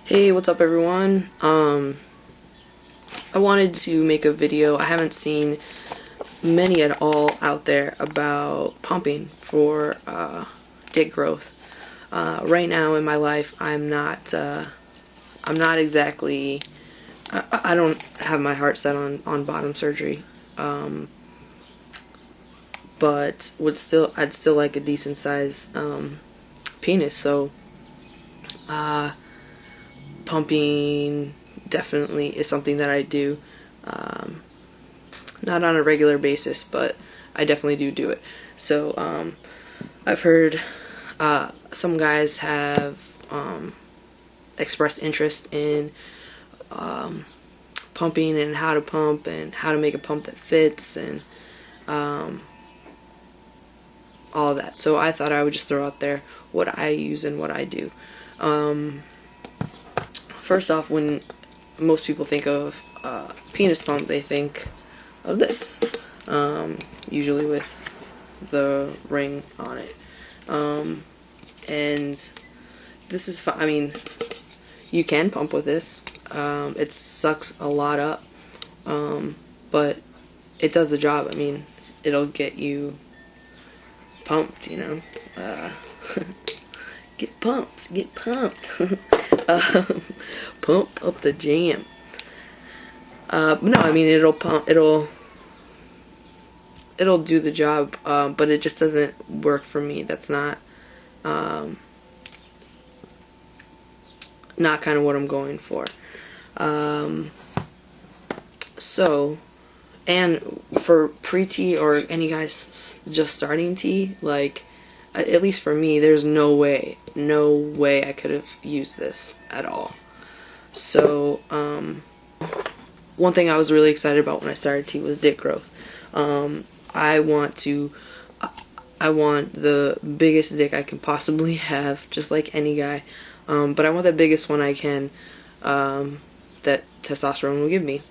Hey, what's up everyone? I wanted to make a video. I haven't seen many at all out there about pumping for dick growth. Right now in my life, I'm not exactly, I don't have my heart set on bottom surgery. But I'd still like a decent size penis, so pumping definitely is something that I do. Not on a regular basis, but I definitely do it. So I've heard some guys have expressed interest in pumping and how to pump and how to make a pump that fits and all of that. So I thought I would just throw out there what I use and what I do. First off, when most people think of penis pump, they think of this, usually with the ring on it. And this is fine. I mean, you can pump with this. It sucks a lot up, but it does the job. I mean, it'll get you pumped, you know. Get pumped, get pumped. Pump up the jam. No, I mean, it'll pump, it'll do the job, but it just doesn't work for me. That's not kind of what I'm going for. So, and for pre-T or any guys just starting T, like, at least for me, there's no way I could have used this at all. So, one thing I was really excited about when I started T was dick growth. I want the biggest dick I can possibly have, just like any guy. But I want the biggest one I can, that testosterone will give me.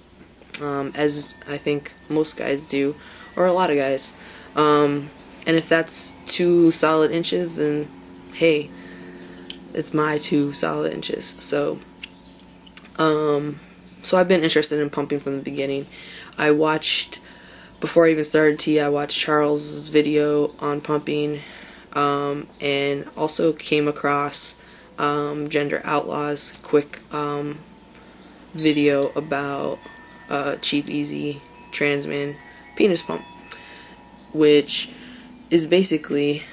As I think most guys do, or a lot of guys. And if that's 2 solid inches, then hey, it's my 2 solid inches. So, so I've been interested in pumping from the beginning. Before I even started T, I watched Charles' video on pumping, and also came across Gender Outlaw's quick video about cheap, easy trans man penis pump, which is basically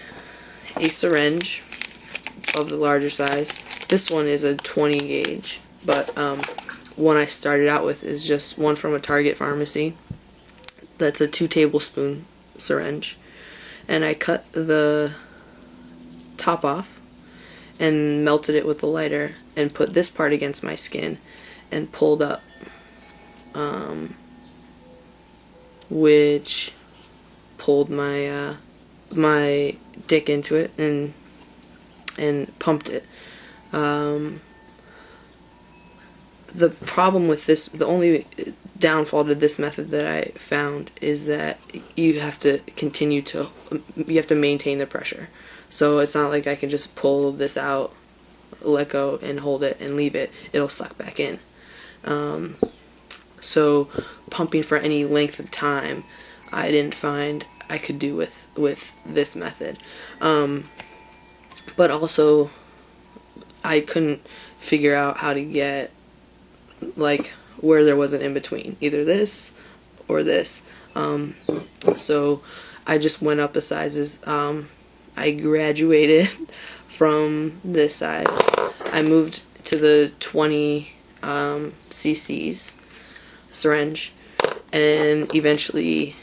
a syringe of the larger size. This one is a 20 gauge, but one I started out with is just one from a Target pharmacy. That's a 2 tablespoon syringe, and I cut the top off and melted it with the lighter and put this part against my skin and pulled up, which pulled my my dick into it and pumped it. The problem with this, the only downfall to this method that I found is that you have to maintain the pressure. So it's not like I can just pull this out, let go, and hold it and leave it. It'll suck back in. So pumping for any length of time, I didn't find I could do with this method. But also, I couldn't figure out how to get, like, where there was an in-between. Either this or this. So I just went up the sizes. I graduated from this size. I moved to the 20 cc's syringe, and eventually,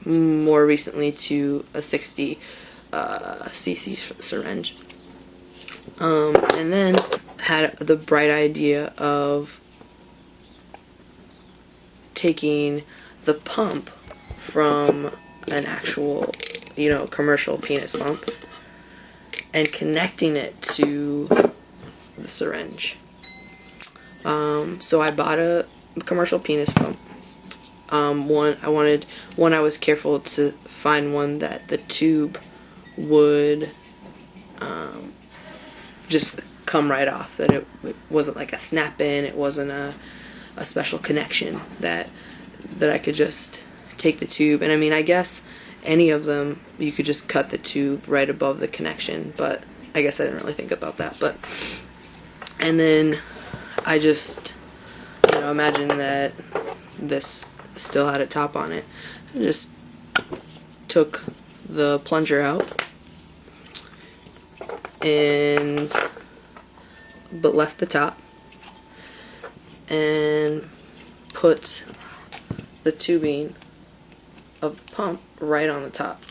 more recently, to a 60 cc syringe. And then had the bright idea of taking the pump from an actual, commercial penis pump and connecting it to the syringe. So I bought a commercial penis pump. I was careful to find one that the tube would just come right off, that it wasn't like a snap in, it wasn't a special connection, that I could just take the tube, and I mean, I guess any of them you could just cut the tube right above the connection, but I guess I didn't really think about that. But and then I just, imagine that this still had a top on it. I just took the plunger out but left the top and put the tubing of the pump right on the top,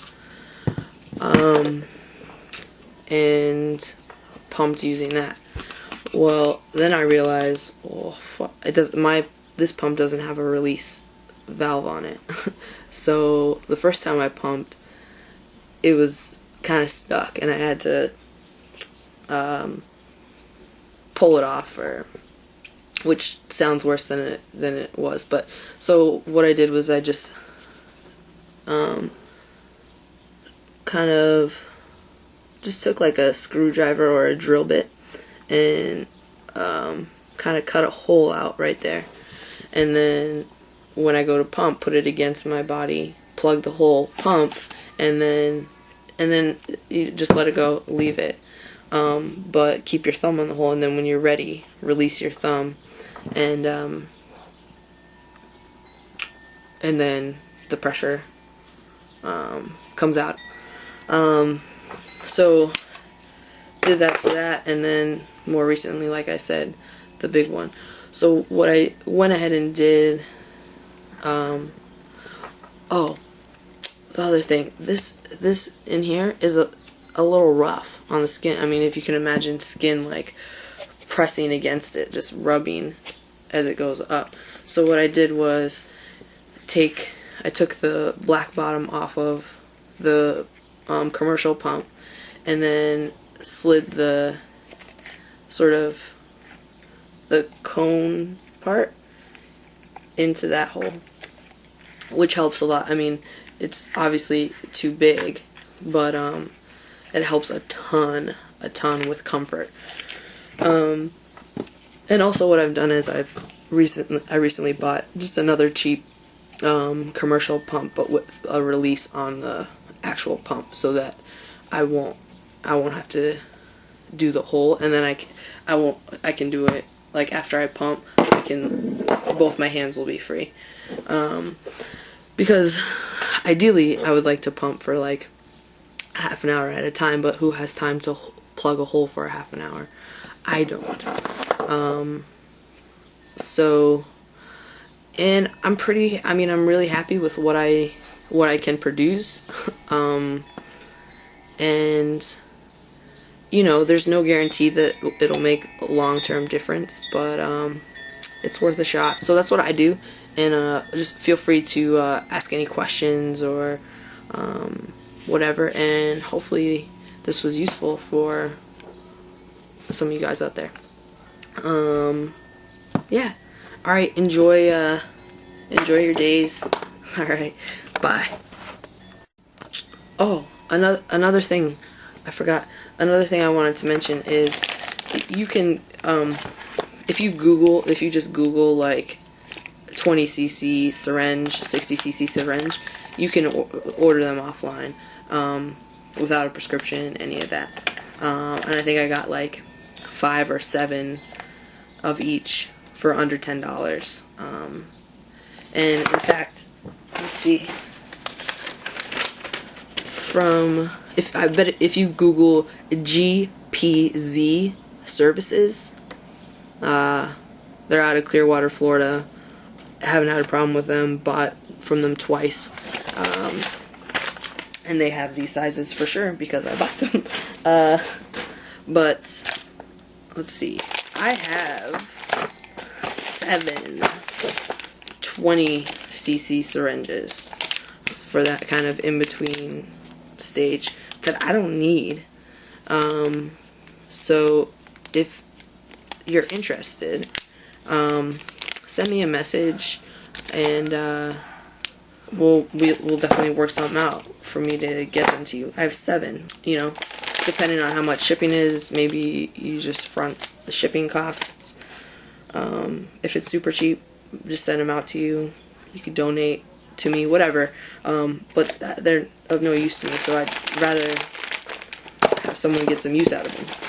and pumped using that. Well, then I realized, this pump doesn't have a release valve on it. So the first time I pumped, it was kind of stuck, and I had to pull it off, which sounds worse than it was. But so what I did was I just kind of just took like a screwdriver or a drill bit and kind of cut a hole out right there, and then when I go to pump, put it against my body, plug the hole, pump, and then you just let it go, leave it, but keep your thumb on the hole, and then when you're ready, release your thumb, and then the pressure comes out. So did that to that, and then more recently, like I said, the big one. So what I went ahead and did, oh, the other thing, this in here is a little rough on the skin. I mean, if you can imagine skin like pressing against it, just rubbing as it goes up. So what I did was I took the black bottom off of the commercial pump, and then slid the sort of the cone part into that hole, which helps a lot. I mean, it's obviously too big, but it helps a ton with comfort. And also what I've done is I recently bought just another cheap commercial pump, but with a release on the actual pump, so that I won't have to do the hole, and then I can do it like after I pump. Both my hands will be free, because ideally I would like to pump for like half an hour at a time, but who has time to plug a hole for a half an hour? I don't. So, and I'm really happy with what I can produce. And there's no guarantee that it'll make a long-term difference, but it's worth a shot. So that's what I do, and just feel free to ask any questions or whatever, and hopefully this was useful for some of you guys out there. Yeah. Alright, enjoy your days. Alright, bye. Oh, another thing I forgot. Another thing I wanted to mention is you can, if you just Google like 20cc syringe, 60cc syringe, you can order them offline without a prescription, any of that. And I think I got like 5 or 7 of each for under $10. And in fact, let's see. If you Google GPZ services, they're out of Clearwater, Florida. I haven't had a problem with them. Bought from them twice, and they have these sizes for sure because I bought them. But let's see. I have 7 20cc syringes for that kind of in-between stage that I don't need. So if you're interested, send me a message, and we'll definitely work something out for me to get them to you. I have 7, depending on how much shipping is, maybe you just front the shipping costs. If it's super cheap, just send them out to you. You could donate to me, whatever. But they're of no use to me, so I'd rather have someone get some use out of them.